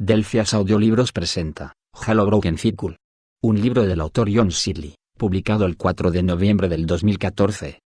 Delphias Audiolibros presenta Halo Broken Circle, un libro del autor John Searle, publicado el 4 de noviembre del 2014.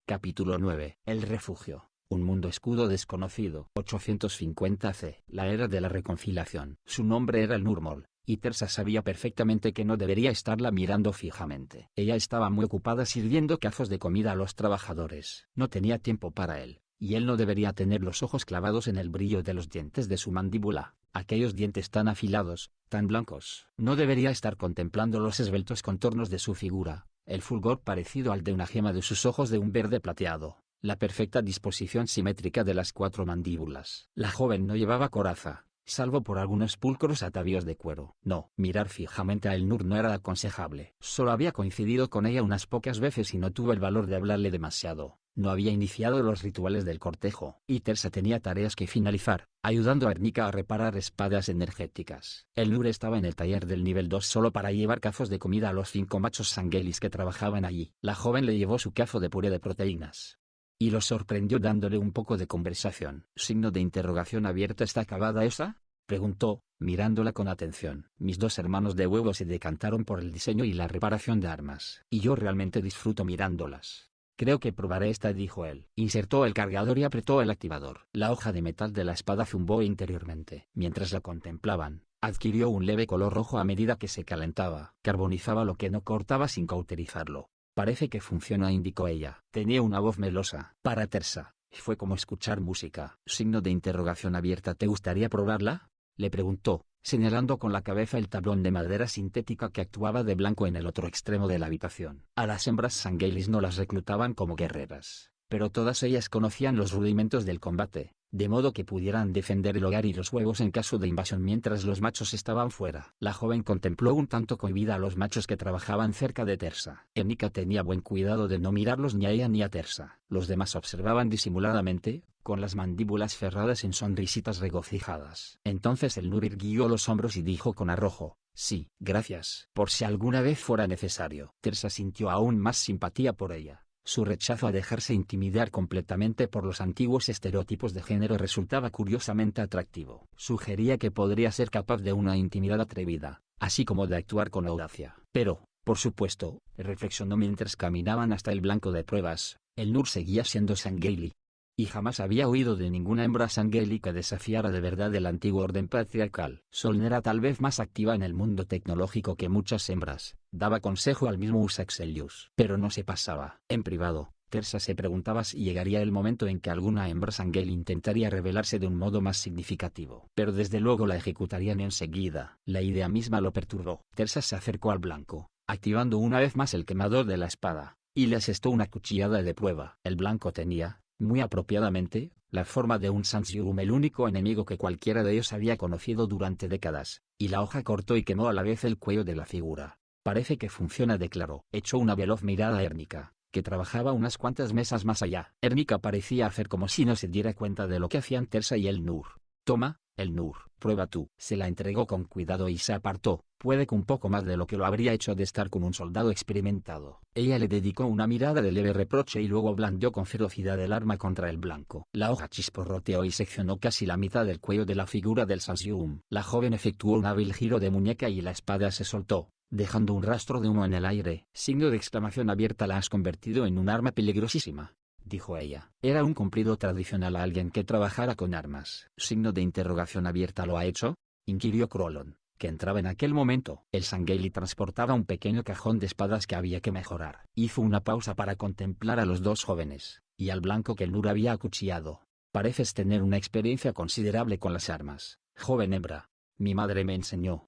Capítulo 9. El refugio. Un mundo escudo desconocido. 850 C. La era de la reconciliación. Su nombre era el Nurmol, y Tersa sabía perfectamente que no debería estarla mirando fijamente. Ella estaba muy ocupada sirviendo cazos de comida a los trabajadores. No tenía tiempo para él, y él no debería tener los ojos clavados en el brillo de los dientes de su mandíbula, aquellos dientes tan afilados, tan blancos. No debería estar contemplando los esbeltos contornos de su figura, el fulgor parecido al de una gema de sus ojos de un verde plateado, la perfecta disposición simétrica de las 4 mandíbulas. La joven no llevaba coraza, salvo por algunos pulcros atavíos de cuero. No, mirar fijamente a Elnur no era aconsejable. Solo había coincidido con ella unas pocas veces y no tuvo el valor de hablarle demasiado. No había iniciado los rituales del cortejo, y Tersa tenía tareas que finalizar, ayudando a Ernika a reparar espadas energéticas. Elnur estaba en el taller del nivel 2 solo para llevar cazos de comida a los 5 machos sanguelis que trabajaban allí. La joven le llevó su cazo de puré de proteínas y lo sorprendió dándole un poco de conversación. ¿Signo de interrogación abierta? ¿Está acabada esa?, preguntó, mirándola con atención. Mis 2 hermanos de huevo se decantaron por el diseño y la reparación de armas, y yo realmente disfruto mirándolas. Creo que probaré esta, dijo él. Insertó el cargador y apretó el activador. La hoja de metal de la espada zumbó interiormente. Mientras la contemplaban, adquirió un leve color rojo a medida que se calentaba. Carbonizaba lo que no cortaba sin cauterizarlo. Parece que funciona, indicó ella. Tenía una voz melosa. Para Tersa, fue como escuchar música. Signo de interrogación abierta. ¿Te gustaría probarla?, le preguntó, señalando con la cabeza el tablón de madera sintética que actuaba de blanco en el otro extremo de la habitación. A las hembras sanguelis no las reclutaban como guerreras, pero todas ellas conocían los rudimentos del combate, de modo que pudieran defender el hogar y los huevos en caso de invasión mientras los machos estaban fuera. La joven contempló un tanto cohibida a los machos que trabajaban cerca de Tersa. Ernika tenía buen cuidado de no mirarlos ni a ella ni a Tersa. Los demás observaban disimuladamente, con las mandíbulas cerradas en sonrisitas regocijadas. Entonces Elnur irguió los hombros y dijo con arrojo: sí, gracias. Por si alguna vez fuera necesario. Tersa sintió aún más simpatía por ella. Su rechazo a dejarse intimidar completamente por los antiguos estereotipos de género resultaba curiosamente atractivo. Sugería que podría ser capaz de una intimidad atrevida, así como de actuar con audacia. Pero, por supuesto, reflexionó mientras caminaban hasta el blanco de pruebas, Elnur seguía siendo sangueili. Y jamás había oído de ninguna hembra sangueili que desafiara de verdad el antiguo orden patriarcal. Soln era tal vez más activa en el mundo tecnológico que muchas hembras, daba consejo al mismo Usaxelius, pero no se pasaba. En privado, Tersa se preguntaba si llegaría el momento en que alguna hembra sangueili intentaría revelarse de un modo más significativo. Pero desde luego la ejecutarían enseguida. La idea misma lo perturbó. Tersa se acercó al blanco, activando una vez más el quemador de la espada, y le asestó una cuchillada de prueba. El blanco tenía, muy apropiadamente, la forma de un Sansium, el único enemigo que cualquiera de ellos había conocido durante décadas, y la hoja cortó y quemó a la vez el cuello de la figura. Parece que funciona, declaró. Echó una veloz mirada a Ernika, que trabajaba unas cuantas mesas más allá. Ernika parecía hacer como si no se diera cuenta de lo que hacían Tersa y Elnur. Toma, Elnur, prueba tú. Se la entregó con cuidado y se apartó, puede que un poco más de lo que lo habría hecho de estar con un soldado experimentado. Ella le dedicó una mirada de leve reproche y luego blandió con ferocidad el arma contra el blanco. La hoja chisporroteó y seccionó casi la mitad del cuello de la figura del Sansium. La joven efectuó un hábil giro de muñeca y la espada se soltó, dejando un rastro de humo en el aire. Signo de exclamación abierta. La has convertido en un arma peligrosísima, dijo ella. Era un cumplido tradicional a alguien que trabajara con armas. Signo de interrogación abierta. ¿Lo ha hecho?, inquirió Krolon, que entraba en aquel momento. El sangueili transportaba un pequeño cajón de espadas que había que mejorar. Hizo una pausa para contemplar a los 2 jóvenes, y al blanco que Elnur había acuchillado. Pareces tener una experiencia considerable con las armas, joven hembra. Mi madre me enseñó.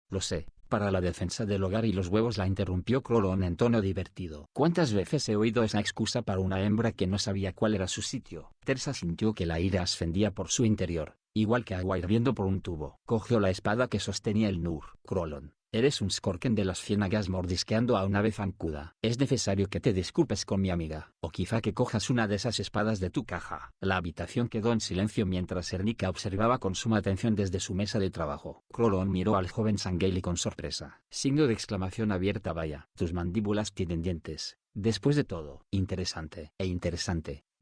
Lo sé, para la defensa del hogar y los huevos, la interrumpió Krolon en tono divertido. ¿Cuántas veces he oído esa excusa para una hembra que no sabía cuál era su sitio? Tersa sintió que la ira ascendía por su interior, igual que agua hirviendo por un tubo. Cogió la espada que sostenía Elnur. Krolon, eres un Skorken de las ciénagas, mordisqueando a una vez zancuda. Es necesario que te disculpes con mi amiga, o quizá que cojas una de esas espadas de tu caja. La habitación quedó en silencio mientras Ernika observaba con suma atención desde su mesa de trabajo. Krolon miró al joven sangueili con sorpresa. Signo de exclamación abierta. Vaya, tus mandíbulas tienen dientes. Después de todo, interesante.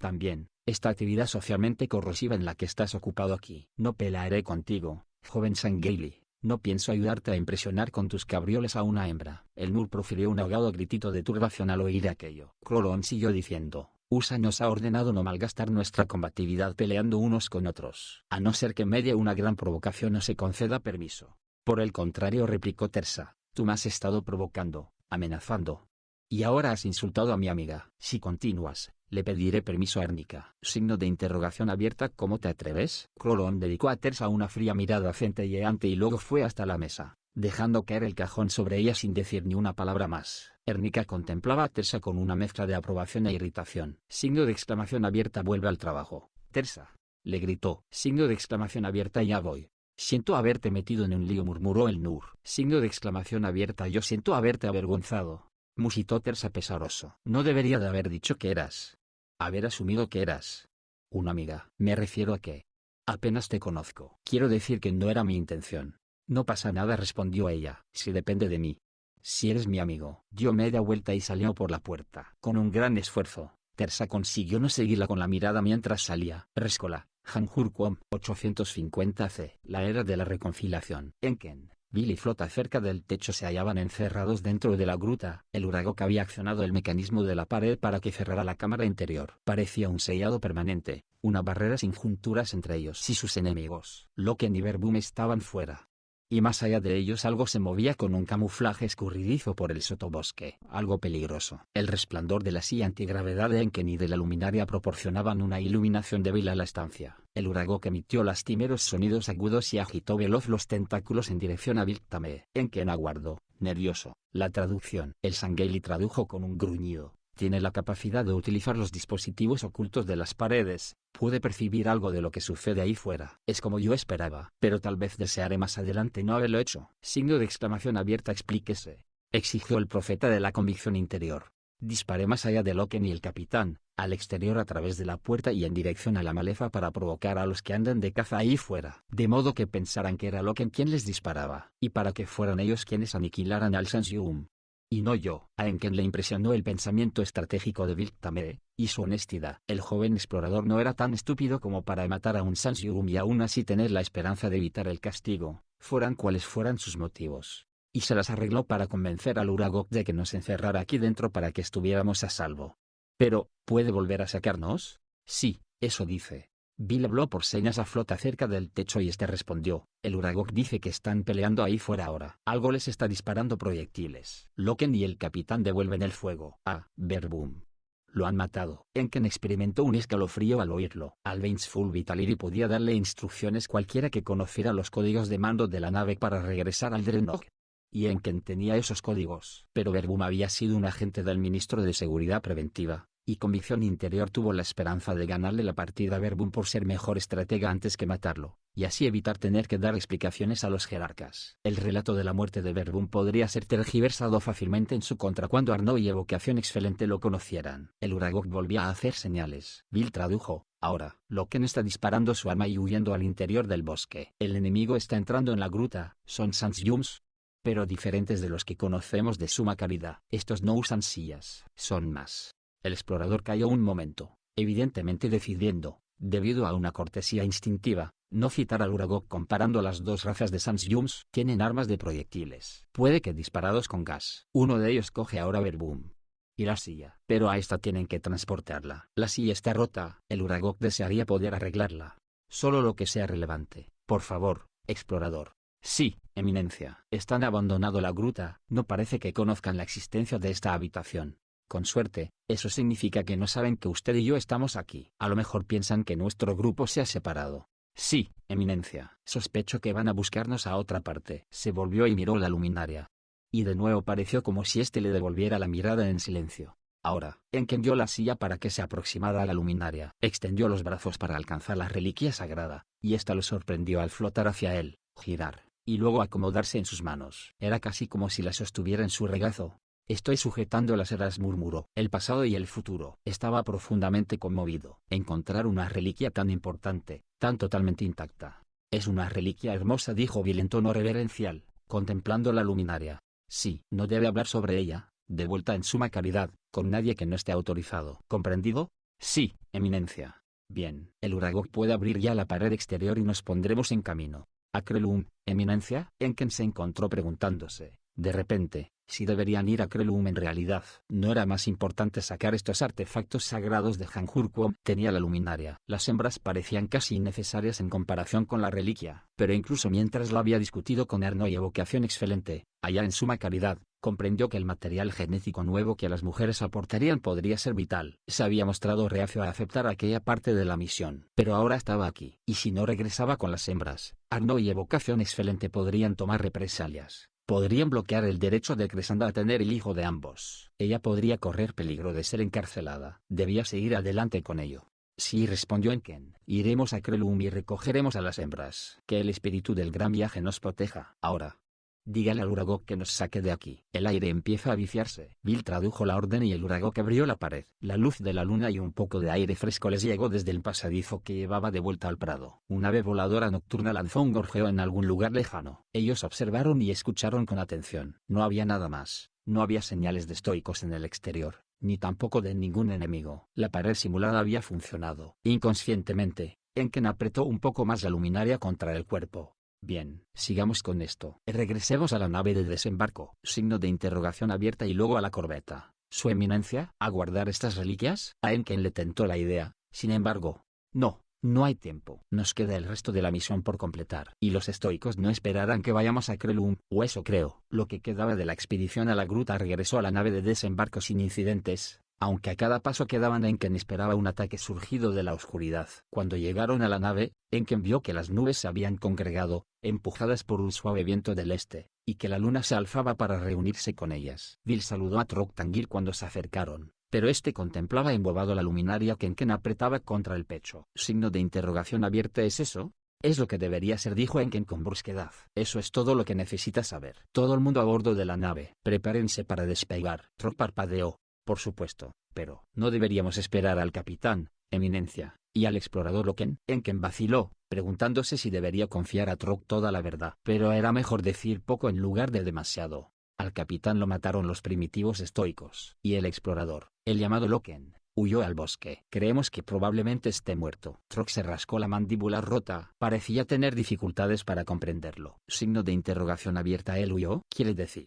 También, esta actividad socialmente corrosiva en la que estás ocupado aquí. No pelearé contigo, joven Sangheili. No pienso ayudarte a impresionar con tus cabrioles a una hembra. El Nur profirió un ahogado gritito de turbación al oír aquello. Crolón siguió diciendo: USA nos ha ordenado no malgastar nuestra combatividad peleando unos con otros, a no ser que medie una gran provocación o se conceda permiso. Por el contrario, replicó Tersa, tú me has estado provocando, amenazando. Y ahora has insultado a mi amiga. Si continúas, le pediré permiso a Ernika. Signo de interrogación abierta. ¿Cómo te atreves? Crolón dedicó a Tersa una fría mirada centelleante y luego fue hasta la mesa, dejando caer el cajón sobre ella sin decir ni una palabra más. Ernika contemplaba a Tersa con una mezcla de aprobación e irritación. Signo de exclamación abierta. Vuelve al trabajo. Tersa, le gritó. Signo de exclamación abierta. Ya voy. Siento haberte metido en un lío, murmuró el Nur. Signo de exclamación abierta. Yo siento haberte avergonzado, musitó Tersa pesaroso. No debería de haber dicho que eras. Haber asumido que eras una amiga. Me refiero a que apenas te conozco. Quiero decir que no era mi intención. No pasa nada, respondió ella. Si depende de mí. Si eres mi amigo. Dio media vuelta y salió por la puerta. Con un gran esfuerzo, Tersa consiguió no seguirla con la mirada mientras salía. Rescola, Hanjurquom, 850 C. La era de la reconciliación. Enken, Bill y Flota cerca del techo se hallaban encerrados dentro de la gruta. El Uragok había accionado el mecanismo de la pared para que cerrara la cámara interior. Parecía un sellado permanente, una barrera sin junturas entre ellos y sus enemigos. Loken y Verbum estaban fuera. Y más allá de ellos algo se movía con un camuflaje escurridizo por el sotobosque. Algo peligroso. El resplandor de la silla antigravedad de Enken y de la luminaria proporcionaban una iluminación débil a la estancia. El Uragok emitió lastimeros sonidos agudos y agitó veloz los tentáculos en dirección a Viltame. Enken aguardó, nervioso, la traducción. El Sangheili tradujo con un gruñido. Tiene la capacidad de utilizar los dispositivos ocultos de las paredes. Puede percibir algo de lo que sucede ahí fuera. Es como yo esperaba, pero tal vez desearé más adelante no haberlo hecho. Signo de exclamación abierta. Explíquese, exigió el profeta de la convicción interior. Disparé más allá de Loken y el capitán, al exterior a través de la puerta y en dirección a la maleza para provocar a los que andan de caza ahí fuera, de modo que pensaran que era Loken quien les disparaba, y para que fueran ellos quienes aniquilaran al Sansyum. Y no yo. A Enken le impresionó el pensamiento estratégico de Viltame, y su honestidad. El joven explorador no era tan estúpido como para matar a un Sansyum y aún así tener la esperanza de evitar el castigo, fueran cuales fueran sus motivos. Y se las arregló para convencer al Uragok de que nos encerrara aquí dentro para que estuviéramos a salvo. Pero, ¿puede volver a sacarnos? Sí, eso dice. Bill habló por señas a Flota cerca del techo y este respondió: el Uragok dice que están peleando ahí fuera ahora. Algo les está disparando proyectiles. Loken y el capitán devuelven el fuego. Ah, Verbum. Lo han matado. Enken experimentó un escalofrío al oírlo. Al Vengeful Vitality podía darle instrucciones cualquiera que conociera los códigos de mando de la nave para regresar al Dreadnought. Y Enken tenía esos códigos. Pero Verbum había sido un agente del ministro de Seguridad Preventiva, y convicción interior tuvo la esperanza de ganarle la partida a Verbum por ser mejor estratega antes que matarlo, y así evitar tener que dar explicaciones a los jerarcas. El relato de la muerte de Verbum podría ser tergiversado fácilmente en su contra cuando Arnaud y Evocación Excelente lo conocieran. El Uragok volvía a hacer señales. Bill tradujo: ahora, Loken está disparando su arma y huyendo al interior del bosque. El enemigo está entrando en la gruta. Son Sansyums, pero diferentes de los que conocemos de suma calidad. Estos no usan sillas. Son más. El explorador calló un momento, evidentemente decidiendo, debido a una cortesía instintiva, no citar al Uragok comparando las dos razas de Sansyums. Tienen armas de proyectiles. Puede que disparados con gas. Uno de ellos coge ahora Verbum. Y la silla. Pero a esta tienen que transportarla. La silla está rota. El Uragok desearía poder arreglarla. Solo lo que sea relevante. Por favor, explorador. Sí, eminencia. Están abandonado la gruta. No parece que conozcan la existencia de esta habitación. Con suerte, eso significa que no saben que usted y yo estamos aquí. A lo mejor piensan que nuestro grupo se ha separado. Sí, eminencia. Sospecho que van a buscarnos a otra parte. Se volvió y miró la luminaria. Y de nuevo pareció como si éste le devolviera la mirada en silencio. Ahora, Enken dio la silla para que se aproximara a la luminaria. Extendió los brazos para alcanzar la reliquia sagrada, y ésta lo sorprendió al flotar hacia él, girar, y luego acomodarse en sus manos. Era casi como si la sostuviera en su regazo. Estoy sujetando las eras, murmuró. El pasado y el futuro. Estaba profundamente conmovido. Encontrar una reliquia tan importante, tan totalmente intacta. Es una reliquia hermosa, dijo Bill en tono reverencial, contemplando la luminaria. Sí, no debe hablar sobre ella, de vuelta en suma caridad, con nadie que no esté autorizado. ¿Comprendido? Sí, eminencia. Bien, el Uragok puede abrir ya la pared exterior y nos pondremos en camino. ¿Akrelum, eminencia? Enken se encontró preguntándose, de repente, si deberían ir a Akrelum en realidad. ¿No era más importante sacar estos artefactos sagrados de Hanjurquom? Tenía la luminaria. Las hembras parecían casi innecesarias en comparación con la reliquia, pero incluso mientras lo había discutido con Erno y evocación excelente, allá en suma caridad, comprendió que el material genético nuevo que las mujeres aportarían podría ser vital. Se había mostrado reacio a aceptar aquella parte de la misión, pero ahora estaba aquí, y si no regresaba con las hembras, Arno y evocación excelente podrían tomar represalias. Podrían bloquear el derecho de Cresanda a tener el hijo de ambos. Ella podría correr peligro de ser encarcelada. Debía seguir adelante con ello. Sí, respondió Enken. Iremos a Akrelum y recogeremos a las hembras. Que el espíritu del gran viaje nos proteja. Ahora. Dígale al Uragok que nos saque de aquí. El aire empieza a viciarse. Bill tradujo la orden y el Uragok abrió la pared. La luz de la luna y un poco de aire fresco les llegó desde el pasadizo que llevaba de vuelta al prado. Un ave voladora nocturna lanzó un gorjeo en algún lugar lejano. Ellos observaron y escucharon con atención. No había nada más. No había señales de estoicos en el exterior, ni tampoco de ningún enemigo. La pared simulada había funcionado. Inconscientemente, Enken apretó un poco más la luminaria contra el cuerpo. Bien, sigamos con esto. Regresemos a la nave de desembarco. Signo de interrogación abierta y luego a la corbeta. ¿Su eminencia? ¿A guardar estas reliquias? A Enken le tentó la idea. Sin embargo, no hay tiempo. Nos queda el resto de la misión por completar. Y los estoicos no esperarán que vayamos a Akrelum, o eso creo. Lo que quedaba de la expedición a la gruta regresó a la nave de desembarco sin incidentes. Aunque a cada paso que daban Enken esperaba un ataque surgido de la oscuridad. Cuando llegaron a la nave, Enken vio que las nubes se habían congregado, empujadas por un suave viento del este, y que la luna se alzaba para reunirse con ellas. Bill saludó a Trok Tangil cuando se acercaron, pero este contemplaba embobado la luminaria que Enken apretaba contra el pecho. Signo de interrogación abierta. ¿Es eso? Es lo que debería ser, dijo Enken con brusquedad. Eso es todo lo que necesitas saber. Todo el mundo a bordo de la nave. Prepárense para despegar. Trok parpadeó. Por supuesto, pero ¿no deberíamos esperar al capitán, eminencia, y al explorador Loken? Enken vaciló, preguntándose si debería confiar a Trok toda la verdad. Pero era mejor decir poco en lugar de demasiado. Al capitán lo mataron los primitivos estoicos. Y el explorador, el llamado Loken, huyó al bosque. Creemos que probablemente esté muerto. Trok se rascó la mandíbula rota. Parecía tener dificultades para comprenderlo. Signo de interrogación abierta. ¿Él huyó? ¿Quiere decir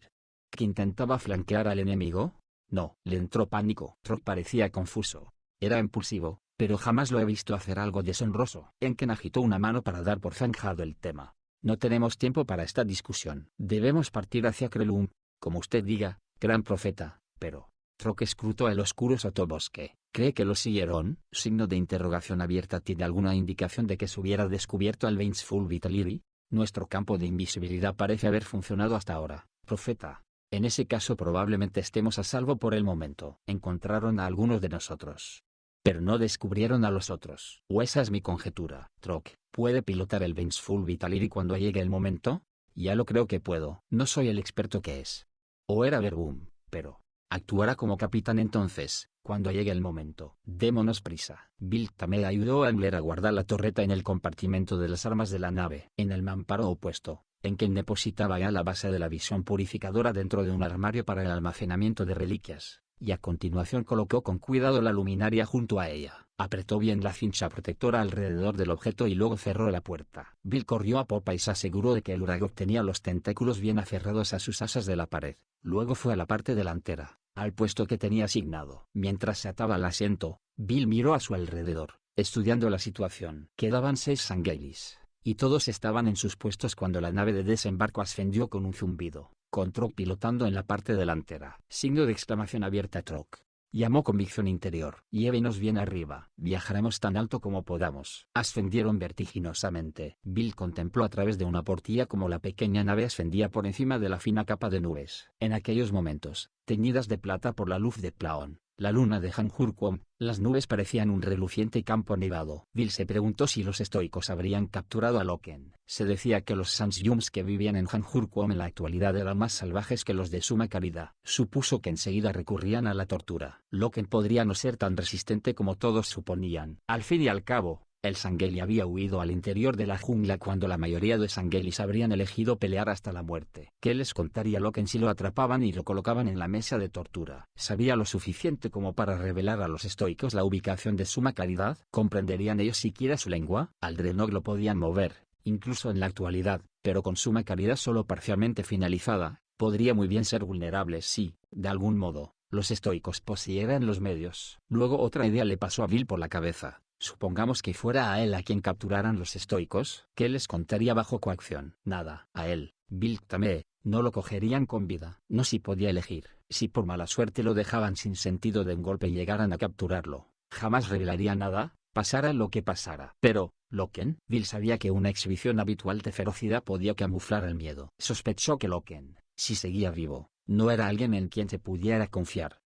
que intentaba flanquear al enemigo? No, le entró pánico. Trok parecía confuso. Era impulsivo, pero jamás lo he visto hacer algo deshonroso. Enken agitó una mano para dar por zanjado el tema. No tenemos tiempo para esta discusión. Debemos partir hacia Akrelum, como usted diga, gran profeta, pero... Trok escrutó el oscuro sotobosque. ¿Cree que lo siguieron? Signo de interrogación abierta. ¿Tiene alguna indicación de que se hubiera descubierto al Vengeful Vitality? Nuestro campo de invisibilidad parece haber funcionado hasta ahora, profeta. En ese caso probablemente estemos a salvo por el momento. Encontraron a algunos de nosotros, pero no descubrieron a los otros. O esa es mi conjetura. Trok, ¿puede pilotar el Vengeful Vitality cuando llegue el momento? Ya lo creo que puedo. No soy el experto que es. O era Verbum, pero... actuará como capitán entonces, cuando llegue el momento. Démonos prisa. Bill también ayudó a Engler a guardar la torreta en el compartimento de las armas de la nave. En el mamparo opuesto, Enken depositaba ya la base de la visión purificadora dentro de un armario para el almacenamiento de reliquias, y a continuación colocó con cuidado la luminaria junto a ella. Apretó bien la cincha protectora alrededor del objeto y luego cerró la puerta. Bill corrió a popa y se aseguró de que el Uragok tenía los tentáculos bien aferrados a sus asas de la pared. Luego fue a la parte delantera, al puesto que tenía asignado. Mientras se ataba al asiento, Bill miró a su alrededor, estudiando la situación. Quedaban 6 Sangelis, y todos estaban en sus puestos cuando la nave de desembarco ascendió con un zumbido, con Trok pilotando en la parte delantera. Signo de exclamación abierta. Trok llamó convicción interior. Llévenos bien arriba. Viajaremos tan alto como podamos. Ascendieron vertiginosamente. Bill contempló a través de una portilla como la pequeña nave ascendía por encima de la fina capa de nubes. En aquellos momentos, teñidas de plata por la luz de Plaón, la luna de Hanjurquom, las nubes parecían un reluciente campo nevado. Bill se preguntó si los estoicos habrían capturado a Loken. Se decía que los Sansyums que vivían en Hanjurquom en la actualidad eran más salvajes que los de suma caridad. Supuso que enseguida recurrían a la tortura. Loken podría no ser tan resistente como todos suponían. Al fin y al cabo, El Sangheili había huido al interior de la jungla cuando la mayoría de Sangheilis habrían elegido pelear hasta la muerte. ¿Qué les contaría Loken si lo atrapaban y lo colocaban en la mesa de tortura? ¿Sabía lo suficiente como para revelar a los estoicos la ubicación de Suma Caridad? ¿Comprenderían ellos siquiera su lengua? Aldrenor lo podían mover, incluso en la actualidad, pero con Suma Caridad solo parcialmente finalizada, podría muy bien ser vulnerable si, de algún modo, los estoicos poseyeran los medios. Luego otra idea le pasó a Bill por la cabeza. Supongamos que fuera a él a quien capturaran los estoicos, ¿qué les contaría bajo coacción? Nada. A él, Bill Tamé, no lo cogerían con vida. No si podía elegir. Si por mala suerte lo dejaban sin sentido de un golpe y llegaran a capturarlo, jamás revelaría nada, pasara lo que pasara. Pero, Loken, Bill sabía que una exhibición habitual de ferocidad podía camuflar el miedo. Sospechó que Loken, si seguía vivo, no era alguien en quien se pudiera confiar.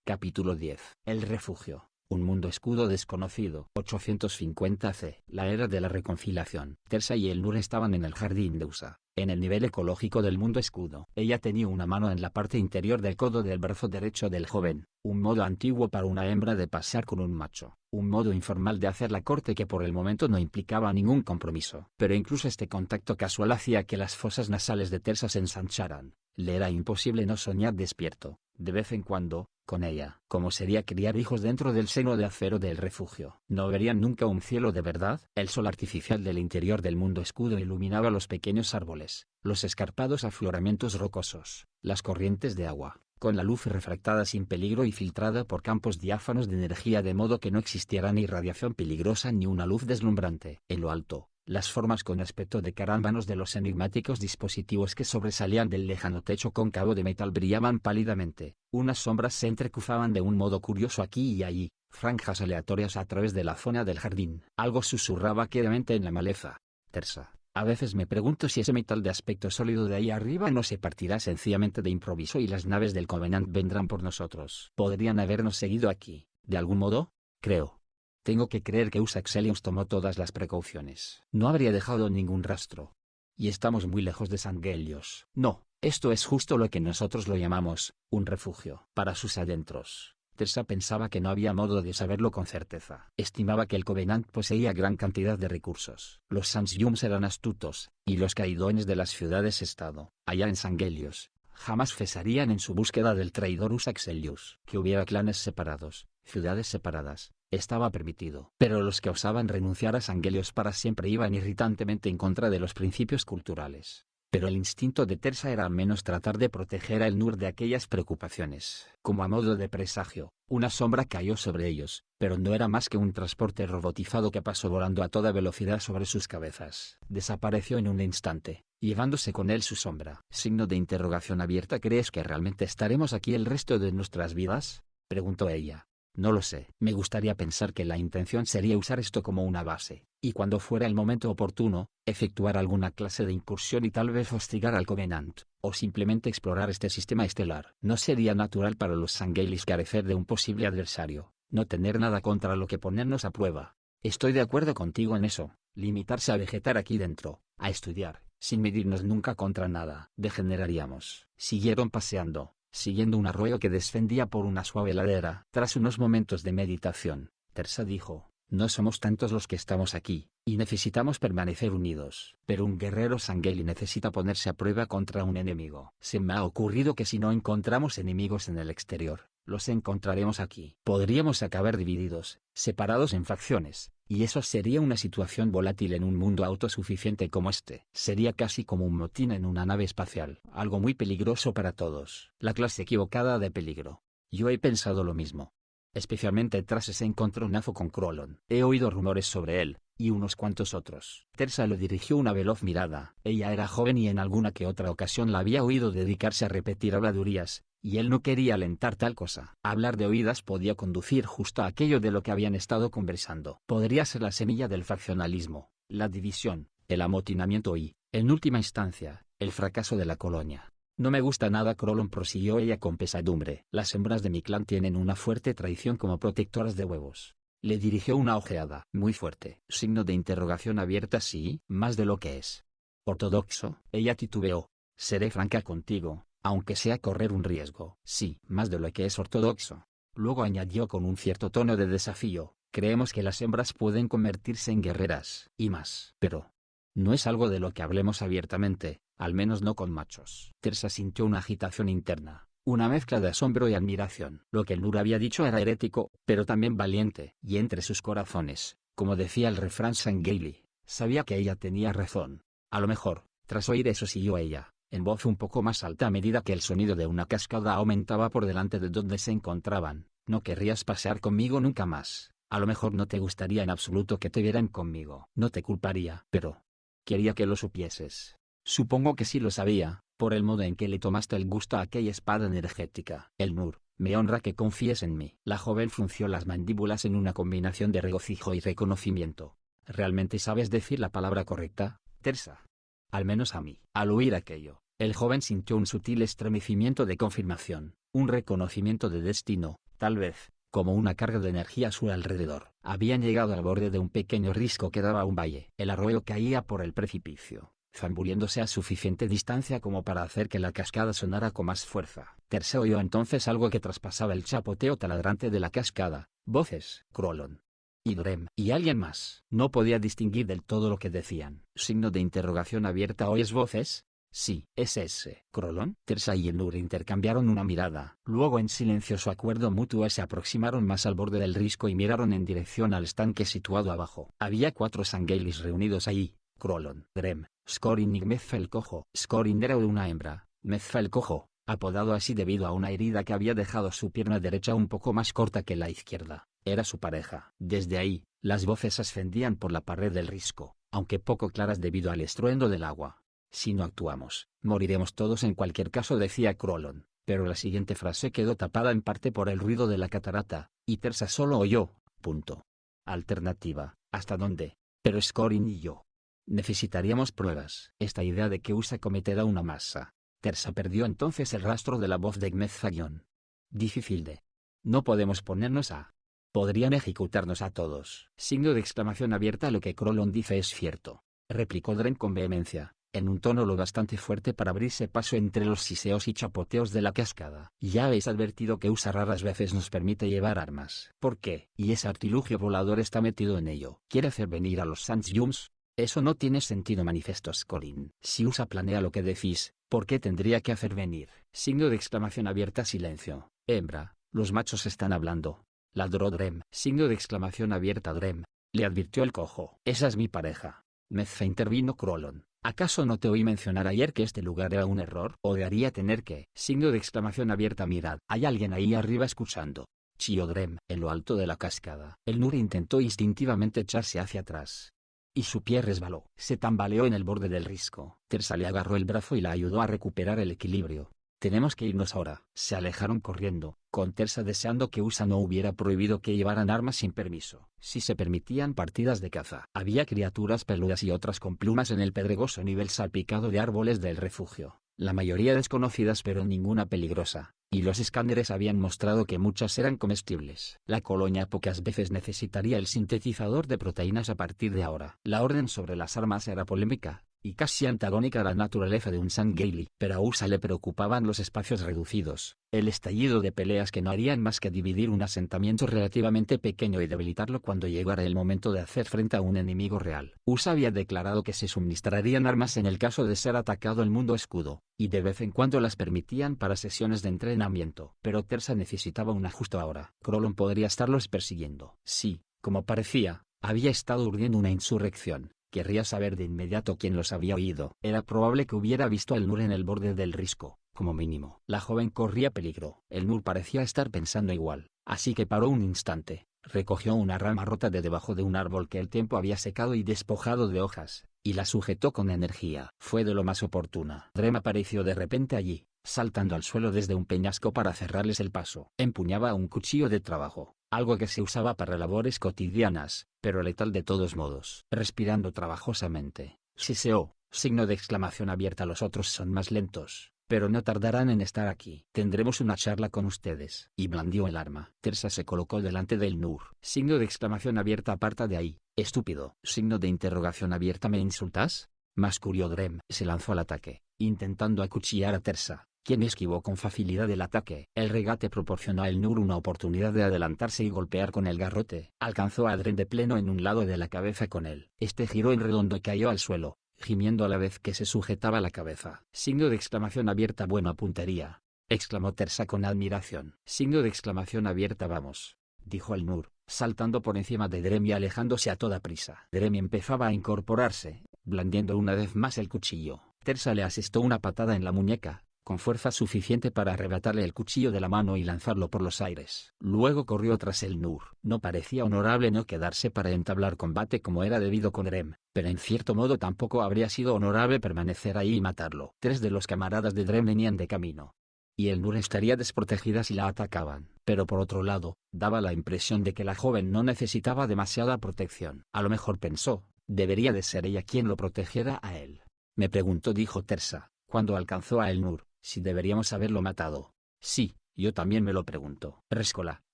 Capítulo 10. El refugio. Un mundo escudo desconocido. 850 C. La era de la reconciliación. Teersa y Elnur estaban en el jardín de Usa, en el nivel ecológico del mundo escudo. Ella tenía una mano en la parte interior del codo del brazo derecho del joven, un modo antiguo para una hembra de pasear con un macho, un modo informal de hacer la corte que por el momento no implicaba ningún compromiso. Pero incluso este contacto casual hacía que las fosas nasales de Teersa se ensancharan. Le era imposible no soñar despierto, de vez en cuando, con ella. ¿Cómo sería criar hijos dentro del seno de acero del refugio? ¿No verían nunca un cielo de verdad? El sol artificial del interior del mundo escudo iluminaba los pequeños árboles, los escarpados afloramientos rocosos, las corrientes de agua, con la luz refractada sin peligro y filtrada por campos diáfanos de energía de modo que no existiera ni radiación peligrosa ni una luz deslumbrante. En lo alto, las formas con aspecto de carámbanos de los enigmáticos dispositivos que sobresalían del lejano techo cóncavo de metal brillaban pálidamente. Unas sombras se entrecruzaban de un modo curioso aquí y allí, franjas aleatorias a través de la zona del jardín. Algo susurraba quedamente en la maleza. Teersa, a veces me pregunto si ese metal de aspecto sólido de ahí arriba no se partirá sencillamente de improviso y las naves del Covenant vendrán por nosotros. ¿Podrían habernos seguido aquí, de algún modo? Creo. Tengo que creer que Usa Exelius tomó todas las precauciones. No habría dejado ningún rastro. Y estamos muy lejos de Sanghelios. No, esto es justo lo que nosotros lo llamamos, un refugio. Para sus adentros. Teersa pensaba que no había modo de saberlo con certeza. Estimaba que el Covenant poseía gran cantidad de recursos. Los Sansyums eran astutos, y los Caidones de las ciudades-estado, allá en Sanghelios, jamás cesarían en su búsqueda del traidor Usa Exelius. Que hubiera clanes separados, ciudades separadas, estaba permitido. Pero los que osaban renunciar a Sanghelios para siempre iban irritantemente en contra de los principios culturales. Pero el instinto de Teersa era al menos tratar de proteger a Elnur de aquellas preocupaciones. Como a modo de presagio, una sombra cayó sobre ellos, pero no era más que un transporte robotizado que pasó volando a toda velocidad sobre sus cabezas. Desapareció en un instante, llevándose con él su sombra. Signo de interrogación abierta. ¿Crees que realmente estaremos aquí el resto de nuestras vidas?, preguntó ella. No lo sé. Me gustaría pensar que la intención sería usar esto como una base, y cuando fuera el momento oportuno, efectuar alguna clase de incursión y tal vez hostigar al Covenant, o simplemente explorar este sistema estelar. No sería natural para los Sangheilis carecer de un posible adversario, no tener nada contra lo que ponernos a prueba. Estoy de acuerdo contigo en eso. Limitarse a vegetar aquí dentro, a estudiar, sin medirnos nunca contra nada. Degeneraríamos. Siguieron paseando, siguiendo un arroyo que descendía por una suave ladera. Tras unos momentos de meditación, Teersa dijo: no somos tantos los que estamos aquí, y necesitamos permanecer unidos. Pero un guerrero Sangheili necesita ponerse a prueba contra un enemigo. Se me ha ocurrido que si no encontramos enemigos en el exterior, los encontraremos aquí. Podríamos acabar divididos, separados en facciones, y eso sería una situación volátil en un mundo autosuficiente como este. Sería casi como un motín en una nave espacial. Algo muy peligroso para todos. La clase equivocada de peligro. Yo he pensado lo mismo. Especialmente tras ese encontronazo con Krolon. He oído rumores sobre él, y unos cuantos otros. Teersa le dirigió una veloz mirada. Ella era joven y en alguna que otra ocasión la había oído dedicarse a repetir habladurías, y él no quería alentar tal cosa. Hablar de oídas podía conducir justo a aquello de lo que habían estado conversando. Podría ser la semilla del faccionalismo, la división, el amotinamiento y, en última instancia, el fracaso de la colonia. No me gusta nada, Krolon, prosiguió ella con pesadumbre. Las hembras de mi clan tienen una fuerte tradición como protectoras de huevos. Le dirigió una ojeada. Muy fuerte. Signo de interrogación abierta. Sí, más de lo que es ortodoxo. Ella titubeó. Seré franca contigo, aunque sea correr un riesgo. Sí, más de lo que es ortodoxo. Luego añadió con un cierto tono de desafío: Creemos que las hembras pueden convertirse en guerreras y más. Pero no es algo de lo que hablemos abiertamente, al menos no con machos. Tersa sintió una agitación interna, una mezcla de asombro y admiración. Lo que el Nur había dicho era herético, pero también valiente, y entre sus corazones, como decía el refrán Sangheili, sabía que ella tenía razón. A lo mejor, tras oír eso siguió ella, en voz un poco más alta a medida que el sonido de una cascada aumentaba por delante de donde se encontraban: no querrías pasear conmigo nunca más. A lo mejor no te gustaría en absoluto que te vieran conmigo. No te culparía, pero quería que lo supieses. Supongo que sí lo sabía, por el modo en que le tomaste el gusto a aquella espada energética. El Nur, me honra que confíes en mí. La joven frunció las mandíbulas en una combinación de regocijo y reconocimiento. ¿Realmente sabes decir la palabra correcta, Tersa? Al menos a mí. Al oír aquello, el joven sintió un sutil estremecimiento de confirmación, un reconocimiento de destino, tal vez, como una carga de energía a su alrededor. Habían llegado al borde de un pequeño risco que daba a un valle. El arroyo caía por el precipicio, zambulléndose a suficiente distancia como para hacer que la cascada sonara con más fuerza. Tersa oyó entonces algo que traspasaba el chapoteo taladrante de la cascada: voces. Crolon y Drem y alguien más. No podía distinguir del todo lo que decían. Signo de interrogación abierta. ¿Oyes voces? Sí, es ese. ¿Crolon? Tersa y el Nur intercambiaron una mirada. Luego, en silencioso acuerdo mutuo, se aproximaron más al borde del risco y miraron en dirección al estanque situado abajo. Había 4 Sangheilis reunidos allí: Crolon, Drem, Scorin y Mezfa el Cojo. Scorin era una hembra, Mezfa el Cojo, apodado así debido a una herida que había dejado su pierna derecha un poco más corta que la izquierda, era su pareja. Desde ahí, las voces ascendían por la pared del risco, aunque poco claras debido al estruendo del agua. Si no actuamos, moriremos todos en cualquier caso, decía Crolon, pero la siguiente frase quedó tapada en parte por el ruido de la catarata, y Tersa solo oyó: punto. Alternativa, ¿hasta dónde? Pero Scorin y yo necesitaríamos pruebas. Esta idea de que USA cometerá una masa. Tersa perdió entonces el rastro de la voz de Gmezzagion. Difícil de. No podemos ponernos a. Podrían ejecutarnos a todos. Signo de exclamación abierta. Lo que Crolon dice es cierto, replicó Dren con vehemencia, en un tono lo bastante fuerte para abrirse paso entre los siseos y chapoteos de la cascada. Ya habéis advertido que USA raras veces nos permite llevar armas. ¿Por qué? Y ese artilugio volador está metido en ello. ¿Quiere hacer venir a los Sanjums? Eso no tiene sentido, manifestó Scorin. Si USA planea lo que decís, ¿por qué tendría que hacer venir? Signo de exclamación abierta. Silencio. Hembra, los machos están hablando, ladró Drem. Signo de exclamación abierta. Drem, le advirtió el cojo. Esa es mi pareja. Mezfa, intervino Crolon. ¿Acaso no te oí mencionar ayer que este lugar era un error? Odiaría tener que. Signo de exclamación abierta. Mirad, hay alguien ahí arriba escuchando, chilló Drem. En lo alto de la cascada, el Nur intentó instintivamente echarse hacia atrás, y su pie resbaló. Se tambaleó en el borde del risco. Tersa le agarró el brazo y la ayudó a recuperar el equilibrio. Tenemos que irnos ahora. Se alejaron corriendo, con Tersa deseando que USA no hubiera prohibido que llevaran armas sin permiso. Si se permitían partidas de caza. Había criaturas peludas y otras con plumas en el pedregoso nivel salpicado de árboles del refugio, la mayoría desconocidas pero ninguna peligrosa, y los escáneres habían mostrado que muchas eran comestibles. La colonia pocas veces necesitaría el sintetizador de proteínas a partir de ahora. La orden sobre las armas era polémica, y casi antagónica a la naturaleza de un Sangheili. Pero a USA le preocupaban los espacios reducidos, el estallido de peleas que no harían más que dividir un asentamiento relativamente pequeño y debilitarlo cuando llegara el momento de hacer frente a un enemigo real. USA había declarado que se suministrarían armas en el caso de ser atacado el mundo escudo, y de vez en cuando las permitían para sesiones de entrenamiento. Pero Tersa necesitaba un ajuste ahora. Crolon podría estarlos persiguiendo. Sí, como parecía, había estado urdiendo una insurrección. Querría saber de inmediato quién los había oído. Era probable que hubiera visto al Nur en el borde del risco, como mínimo. La joven corría peligro. El Nur parecía estar pensando igual, así que paró un instante, recogió una rama rota de debajo de un árbol que el tiempo había secado y despojado de hojas, y la sujetó con energía. Fue de lo más oportuna. Drem apareció de repente allí, saltando al suelo desde un peñasco para cerrarles el paso. Empuñaba un cuchillo de trabajo, algo que se usaba para labores cotidianas, pero letal de todos modos. Respirando trabajosamente, siseó, signo de exclamación abierta. Los otros son más lentos, pero no tardarán en estar aquí. Tendremos una charla con ustedes. Y blandió el arma. Tersa se colocó delante del Nur. Signo de exclamación abierta. Aparta de ahí, estúpido. Signo de interrogación abierta. ¿Me insultas? Masculió Drem. Se lanzó al ataque, intentando acuchillar a Tersa, quien esquivó con facilidad el ataque. El regate proporcionó a el Nur una oportunidad de adelantarse y golpear con el garrote. Alcanzó a Dren de pleno en un lado de la cabeza con él. Este giró en redondo y cayó al suelo, gimiendo a la vez que se sujetaba la cabeza. Signo de exclamación abierta. Buena puntería, exclamó Tersa con admiración. Signo de exclamación abierta. Vamos, dijo el Nur, saltando por encima de Drem y alejándose a toda prisa. Drem empezaba a incorporarse, blandiendo una vez más el cuchillo. Tersa le asestó una patada en la muñeca, con fuerza suficiente para arrebatarle el cuchillo de la mano y lanzarlo por los aires. Luego corrió tras el Nur. No parecía honorable no quedarse para entablar combate como era debido con Drem, pero en cierto modo tampoco habría sido honorable permanecer ahí y matarlo. 3 de los camaradas de Drem venían de camino, y el Nur estaría desprotegida si la atacaban. Pero por otro lado, daba la impresión de que la joven no necesitaba demasiada protección. A lo mejor pensó, debería de ser ella quien lo protegiera a él. Me preguntó, dijo Tersa, cuando alcanzó a el Nur, si deberíamos haberlo matado. Sí, yo también me lo pregunto. Rescola,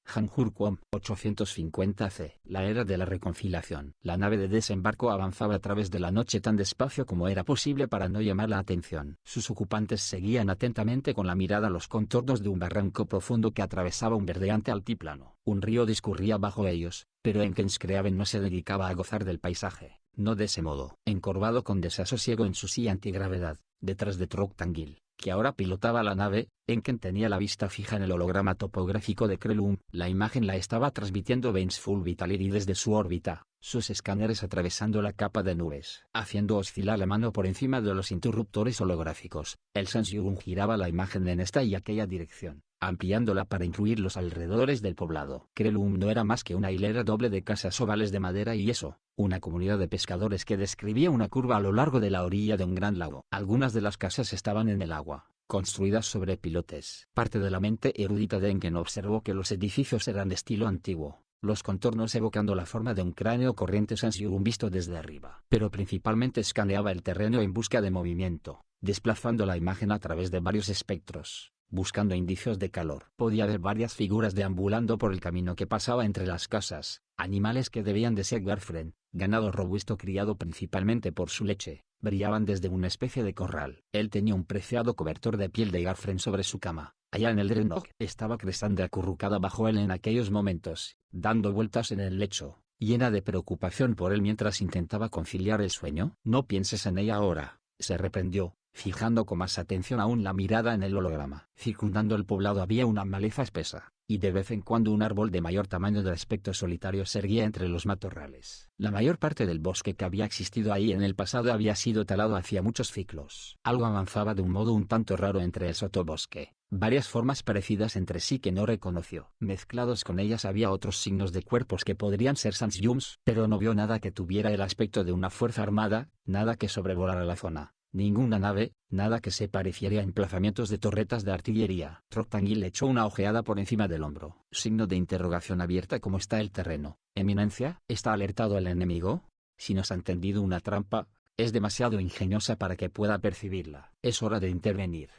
Hanjurquom, 850 C. La era de la reconciliación. La nave de desembarco avanzaba a través de la noche tan despacio como era posible para no llamar la atención. Sus ocupantes seguían atentamente con la mirada los contornos de un barranco profundo que atravesaba un verdeante altiplano. Un río discurría bajo ellos, pero Enkenscreaven no se dedicaba a gozar del paisaje, no de ese modo. Encorvado con desasosiego en su silla antigravedad, detrás de Troctangil, que ahora pilotaba la nave, Enken tenía la vista fija en el holograma topográfico de Krelum. La imagen la estaba transmitiendo Vainsfull Vitaliri desde su órbita, sus escáneres atravesando la capa de nubes, haciendo oscilar la mano por encima de los interruptores holográficos. El Sansyurun giraba la imagen en esta y aquella dirección, ampliándola para incluir los alrededores del poblado. Krelum no era más que una hilera doble de casas ovales de madera y yeso, una comunidad de pescadores que describía una curva a lo largo de la orilla de un gran lago. Algunas de las casas estaban en el agua, construidas sobre pilotes. Parte de la mente erudita de Enken observó que los edificios eran de estilo antiguo, los contornos evocando la forma de un cráneo corriente Sansyurun visto desde arriba. Pero principalmente escaneaba el terreno en busca de movimiento, desplazando la imagen a través de varios espectros, buscando indicios de calor. Podía ver varias figuras deambulando por el camino que pasaba entre las casas, animales que debían de ser Garfren, ganado robusto criado principalmente por su leche, brillaban desde una especie de corral. Él tenía un preciado cobertor de piel de Garfren sobre su cama. Allá en el Dreadnought estaba Cressandra acurrucada bajo él en aquellos momentos, dando vueltas en el lecho, llena de preocupación por él mientras intentaba conciliar el sueño. No pienses en ella ahora, se reprendió, fijando con más atención aún la mirada en el holograma. Circundando el poblado había una maleza espesa, y de vez en cuando un árbol de mayor tamaño de aspecto solitario se erguía entre los matorrales. La mayor parte del bosque que había existido ahí en el pasado había sido talado hacía muchos ciclos. Algo avanzaba de un modo un tanto raro entre el sotobosque, varias formas parecidas entre sí que no reconoció. Mezclados con ellas había otros signos de cuerpos que podrían ser Sansyums, pero no vio nada que tuviera el aspecto de una fuerza armada, nada que sobrevolara la zona. Ninguna nave, nada que se pareciera a emplazamientos de torretas de artillería. Troctangil echó una ojeada por encima del hombro. Signo de interrogación abierta. ¿Cómo está el terreno, Eminencia? ¿Está alertado el enemigo? Si nos han tendido una trampa, es demasiado ingeniosa para que pueda percibirla. Es hora de intervenir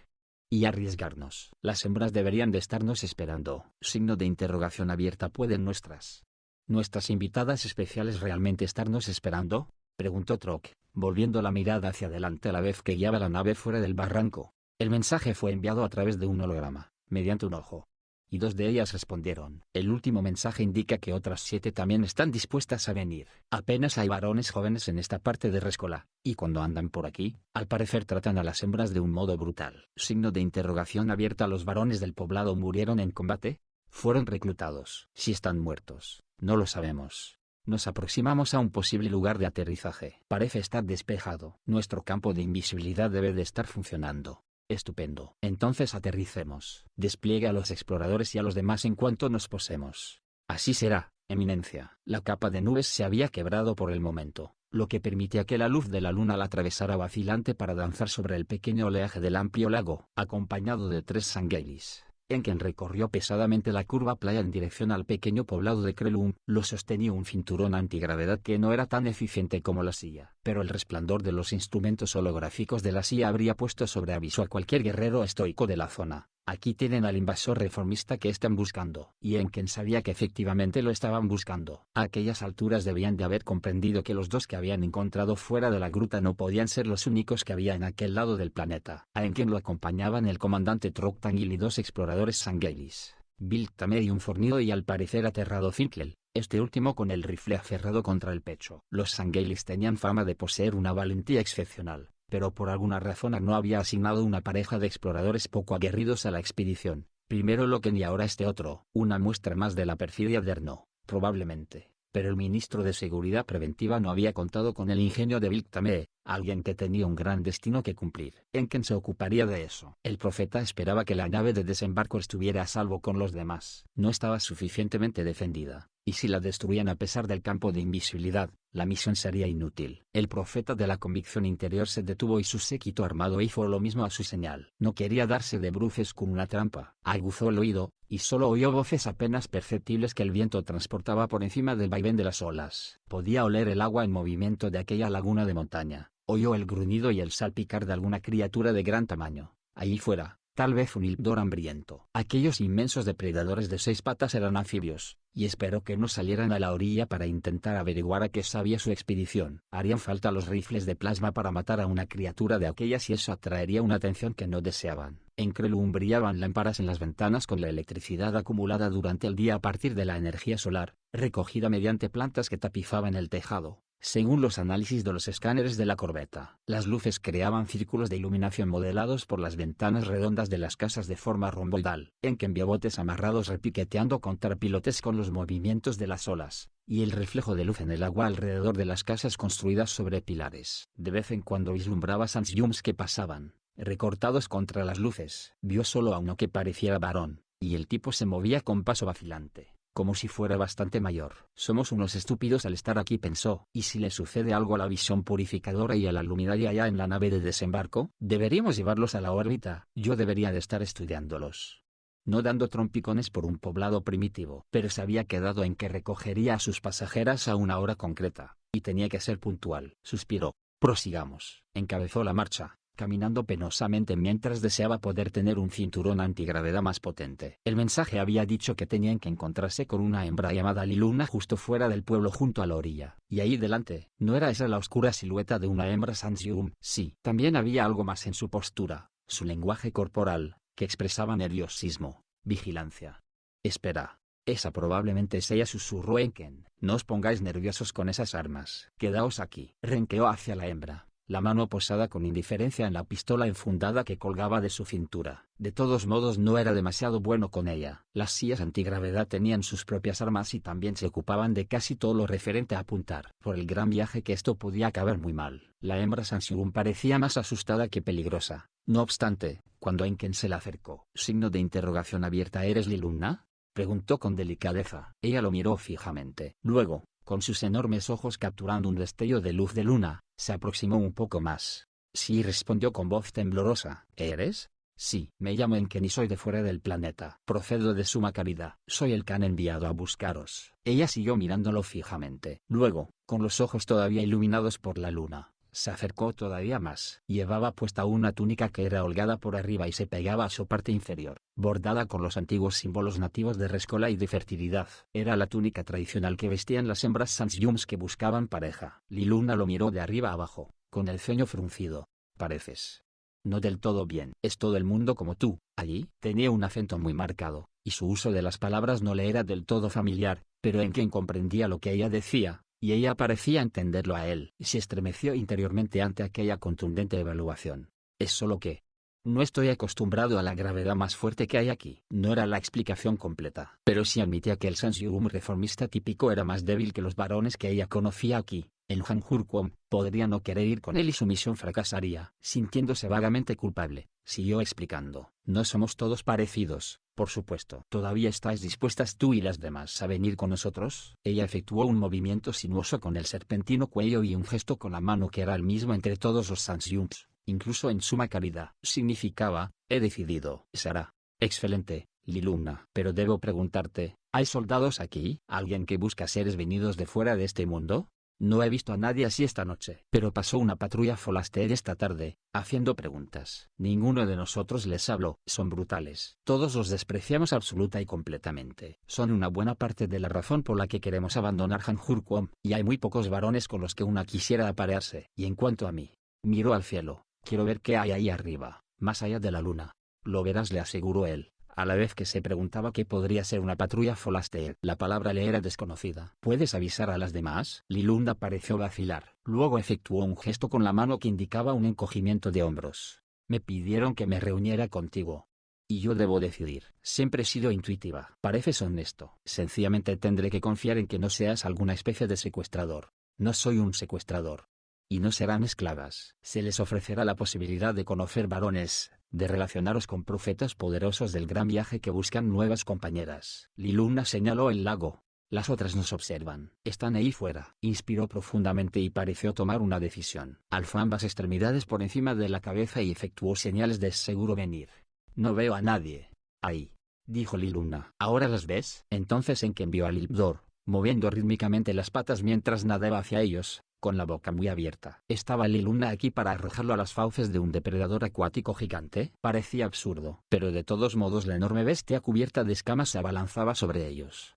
y arriesgarnos. Las hembras deberían de estarnos esperando. Signo de interrogación abierta. ¿Pueden nuestras invitadas especiales realmente estarnos esperando?, preguntó Troc, volviendo la mirada hacia adelante a la vez que guiaba la nave fuera del barranco. El mensaje fue enviado a través de un holograma, mediante un ojo, y 2 de ellas respondieron. El último mensaje indica que otras 7 también están dispuestas a venir. Apenas hay varones jóvenes en esta parte de Rescola, y cuando andan por aquí, al parecer tratan a las hembras de un modo brutal. Signo de interrogación abierta. ¿Los varones del poblado murieron en combate? ¿Fueron reclutados? Si están muertos, no lo sabemos. Nos aproximamos a un posible lugar de aterrizaje. Parece estar despejado. Nuestro campo de invisibilidad debe de estar funcionando. Estupendo. Entonces aterricemos. Despliegue a los exploradores y a los demás en cuanto nos posemos. Así será, Eminencia. La capa de nubes se había quebrado por el momento, lo que permitía que la luz de la luna la atravesara vacilante para danzar sobre el pequeño oleaje del amplio lago. Acompañado de 3 Sangelis, Enken recorrió pesadamente la curva playa en dirección al pequeño poblado de Krelum. Lo sostenía un cinturón antigravedad que no era tan eficiente como la silla, pero el resplandor de los instrumentos holográficos de la silla habría puesto sobre aviso a cualquier guerrero estoico de la zona, Aquí tienen al invasor reformista que están buscando. Y Enken sabía que efectivamente lo estaban buscando. A aquellas alturas debían de haber comprendido que los dos que habían encontrado fuera de la gruta no podían ser los únicos que había en aquel lado del planeta. A Enken lo acompañaban el comandante Troctangil y 2 exploradores Sangelis, Bill Tamer y un fornido y al parecer aterrado Finkel, este último con el rifle aferrado contra el pecho. Los Sangelis tenían fama de poseer una valentía excepcional, pero por alguna razón no había asignado una pareja de exploradores poco aguerridos a la expedición. Primero Loken y ahora este otro, una muestra más de la perfidia de Erno, probablemente, pero el ministro de Seguridad Preventiva no había contado con el ingenio de Vilktame, alguien que tenía un gran destino que cumplir. Enken se ocuparía de eso. El profeta esperaba que la nave de desembarco estuviera a salvo con los demás. No estaba suficientemente defendida, y si la destruían a pesar del campo de invisibilidad, la misión sería inútil. El profeta de la convicción interior se detuvo y su séquito armado hizo lo mismo a su señal. No quería darse de bruces con una trampa. Aguzó el oído, y solo oyó voces apenas perceptibles que el viento transportaba por encima del vaivén de las olas. Podía oler el agua en movimiento de aquella laguna de montaña. Oyó el gruñido y el salpicar de alguna criatura de gran tamaño. Allí fuera, tal vez un hildor hambriento. Aquellos inmensos depredadores de 6 patas eran anfibios, y esperó que no salieran a la orilla para intentar averiguar a qué sabía su expedición. Harían falta los rifles de plasma para matar a una criatura de aquellas y eso atraería una atención que no deseaban. En Krelum brillaban lámparas en las ventanas con la electricidad acumulada durante el día a partir de la energía solar, recogida mediante plantas que tapizaban el tejado. Según los análisis de los escáneres de la corbeta, las luces creaban círculos de iluminación modelados por las ventanas redondas de las casas de forma romboidal. Enken vio botes amarrados repiqueteando contra pilotes con los movimientos de las olas, y el reflejo de luz en el agua alrededor de las casas construidas sobre pilares. De vez en cuando vislumbraba Sansyums que pasaban, recortados contra las luces. Vio solo a uno que pareciera varón, y el tipo se movía con paso vacilante, como si fuera bastante mayor. Somos unos estúpidos al estar aquí, pensó. ¿Y si le sucede algo a la visión purificadora y a la luminaria allá en la nave de desembarco? Deberíamos llevarlos a la órbita. Yo debería de estar estudiándolos, no dando trompicones por un poblado primitivo. Pero se había quedado en que recogería a sus pasajeras a una hora concreta, y tenía que ser puntual. Suspiró. Prosigamos. Encabezó la marcha, caminando penosamente mientras deseaba poder tener un cinturón antigravedad más potente. El mensaje había dicho que tenían que encontrarse con una hembra llamada Liluna justo fuera del pueblo junto a la orilla. Y ahí delante, ¿no era esa la oscura silueta de una hembra Sansyum? Sí. También había algo más en su postura, su lenguaje corporal, que expresaba nerviosismo, vigilancia. Espera. Esa probablemente es ella, susurró Enken. No os pongáis nerviosos con esas armas. Quedaos aquí. Renqueó hacia la hembra, la mano posada con indiferencia en la pistola enfundada que colgaba de su cintura. De todos modos no era demasiado bueno con ella. Las sillas antigravedad tenían sus propias armas y también se ocupaban de casi todo lo referente a apuntar. Por el gran viaje que esto podía acabar muy mal. La hembra Sansyum parecía más asustada que peligrosa. No obstante, cuando Enken se le acercó, signo de interrogación abierta, ¿eres Liluna?, preguntó con delicadeza. Ella lo miró fijamente. Luego, con sus enormes ojos capturando un destello de luz de luna, se aproximó un poco más. Sí, respondió con voz temblorosa. ¿Eres? Sí, me llamo Enken y soy de fuera del planeta. Procedo de Suma Caridad. Soy el que han enviado a buscaros. Ella siguió mirándolo fijamente. Luego, con los ojos todavía iluminados por la luna, se acercó todavía más. Llevaba puesta una túnica que era holgada por arriba y se pegaba a su parte inferior, bordada con los antiguos símbolos nativos de Rescola y de fertilidad. Era la túnica tradicional que vestían las hembras Sansyums que buscaban pareja. Liluna lo miró de arriba abajo, con el ceño fruncido. Pareces no del todo bien. ¿Es todo el mundo como tú, allí? Tenía un acento muy marcado, y su uso de las palabras no le era del todo familiar, pero Enken comprendía lo que ella decía, y ella parecía entenderlo a él. Se estremeció interiormente ante aquella contundente evaluación. Es solo que no estoy acostumbrado a la gravedad más fuerte que hay aquí. No era la explicación completa, pero sí admitía que el Sansyum reformista típico era más débil que los varones que ella conocía aquí. En Hanjurkwom, podría no querer ir con él y su misión fracasaría. Sintiéndose vagamente culpable, siguió explicando. No somos todos parecidos, por supuesto. ¿Todavía estáis dispuestas tú y las demás a venir con nosotros? Ella efectuó un movimiento sinuoso con el serpentino cuello y un gesto con la mano que era el mismo entre todos los Sansyums, incluso en Suma Caridad. Significaba, he decidido. Será excelente, Liluna. Pero debo preguntarte, ¿hay soldados aquí? ¿Alguien que busca seres venidos de fuera de este mundo? No he visto a nadie así esta noche. Pero pasó una patrulla Forlaster esta tarde, haciendo preguntas. Ninguno de nosotros les habló. Son brutales. Todos los despreciamos absoluta y completamente. Son una buena parte de la razón por la que queremos abandonar Hanjurquom, y hay muy pocos varones con los que una quisiera aparearse. Y en cuanto a mí, miro al cielo. Quiero ver qué hay ahí arriba, más allá de la luna. Lo verás, le aseguró él, a la vez que se preguntaba qué podría ser una patrulla Forlaster. La palabra le era desconocida. ¿Puedes avisar a las demás? Lilunda pareció vacilar. Luego efectuó un gesto con la mano que indicaba un encogimiento de hombros. Me pidieron que me reuniera contigo. Y yo debo decidir. Siempre he sido intuitiva. Pareces honesto. Sencillamente tendré que confiar en que no seas alguna especie de secuestrador. No soy un secuestrador. Y no serán esclavas. Se les ofrecerá la posibilidad de conocer varones, de relacionaros con profetas poderosos del gran viaje que buscan nuevas compañeras. Liluna señaló el lago. Las otras nos observan. Están ahí fuera. Inspiró profundamente y pareció tomar una decisión. Alzó ambas extremidades por encima de la cabeza y efectuó señales de seguro venir. No veo a nadie. Ahí, dijo Liluna. ¿Ahora las ves? Entonces envió a Lilbdor, moviendo rítmicamente las patas mientras nadaba hacia ellos, con la boca muy abierta. ¿Estaba Liluna aquí para arrojarlo a las fauces de un depredador acuático gigante? Parecía absurdo, pero de todos modos la enorme bestia cubierta de escamas se abalanzaba sobre ellos.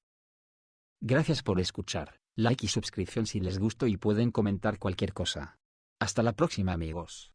Gracias por escuchar, like y suscripción si les gustó y pueden comentar cualquier cosa. Hasta la próxima, amigos.